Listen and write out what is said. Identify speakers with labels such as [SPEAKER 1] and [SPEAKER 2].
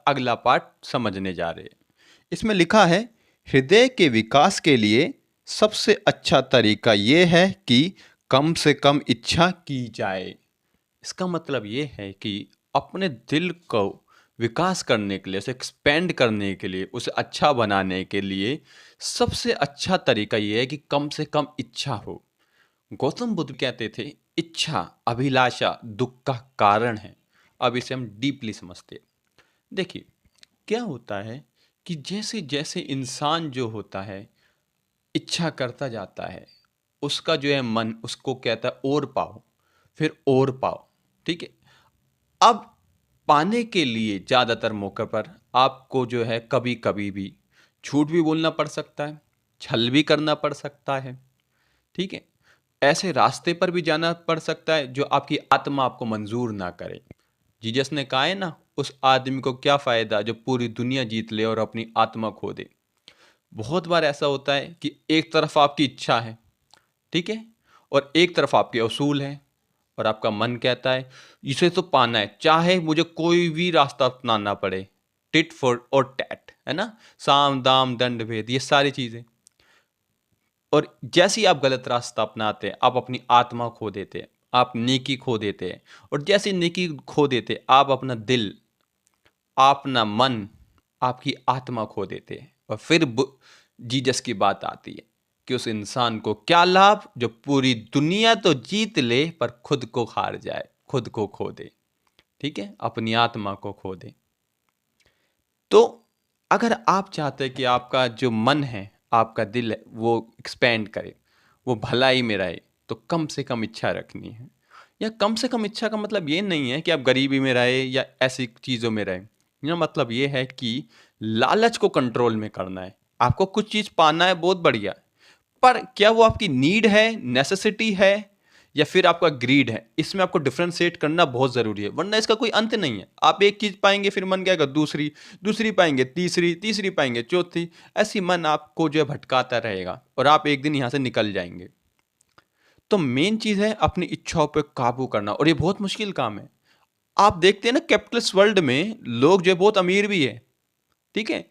[SPEAKER 1] अगला पार्ट समझने जा रहे हैं। इसमें लिखा है, हृदय के विकास के लिए सबसे अच्छा तरीका ये है कि कम से कम इच्छा की जाए। इसका मतलब ये है कि अपने दिल को विकास करने के लिए, उसे एक्सपेंड करने के लिए, उसे अच्छा बनाने के लिए सबसे अच्छा तरीका ये है कि कम से कम इच्छा हो। गौतम बुद्ध कहते थे, इच्छा, अभिलाषा दुख का कारण है। अब इसे हम डीपली समझते हैं। देखिए, क्या होता है कि जैसे जैसे इंसान जो होता है इच्छा करता जाता है, उसका जो है मन उसको कहता है और पाओ, फिर और पाओ। ठीक है। अब पाने के लिए ज़्यादातर मौके पर आपको जो है कभी कभी भी झूठ भी बोलना पड़ सकता है, छल भी करना पड़ सकता है। ठीक है। ऐसे रास्ते पर भी जाना पड़ सकता है जो आपकी आत्मा आपको मंजूर ना करे। जीसस ने कहा है ना, उस आदमी को क्या फ़ायदा जो पूरी दुनिया जीत ले और अपनी आत्मा खो दे। बहुत बार ऐसा होता है कि एक तरफ आपकी इच्छा है, ठीक है, और एक तरफ आपके असूल हैं, और आपका मन कहता है इसे तो पाना है, चाहे मुझे कोई भी रास्ता अपनाना पड़े। टिट फॉर और टैट, है ना, साम दाम दंड भेद, ये सारी चीज़ें। और जैसे ही आप गलत रास्ता अपनाते हैं, आप अपनी आत्मा खो देते हैं, आप नेकी खो देते हैं। और जैसे नेकी खो देते हैं, आप अपना दिल, अपना मन, आपकी आत्मा खो देते हैं। और फिर जीसस की बात आती है कि उस इंसान को क्या लाभ जो पूरी दुनिया तो जीत ले पर खुद को हार जाए, खुद को खो दे। ठीक है, अपनी आत्मा को खो दे। तो अगर आप चाहते हैं कि आपका जो मन है, आपका दिल है, वो एक्सपेंड करे, वो भलाई में रहे, तो कम से कम इच्छा रखनी है। या कम से कम इच्छा का मतलब ये नहीं है कि आप गरीबी में रहे या ऐसी चीज़ों में रहे। यह मतलब ये है कि लालच को कंट्रोल में करना है। आपको कुछ चीज़ पाना है, बहुत बढ़िया, पर क्या वो आपकी नीड है, नेसेसिटी है, या फिर आपका ग्रीड है? इसमें आपको डिफरेंशिएट करना बहुत ज़रूरी है, वरना इसका कोई अंत नहीं है। आप एक चीज़ पाएंगे, फिर मन क्या कहेगा दूसरी, दूसरी पाएंगे तीसरी, तीसरी पाएंगे चौथी, ऐसी मन आपको जो है भटकाता रहेगा और आप एक दिन यहाँ से निकल जाएंगे। तो मेन चीज़ है अपनी इच्छाओं पे काबू करना, और ये बहुत मुश्किल काम है। आप देखते हैं ना, कैपिटलिस्ट वर्ल्ड में लोग जो है बहुत अमीर भी है, ठीक है,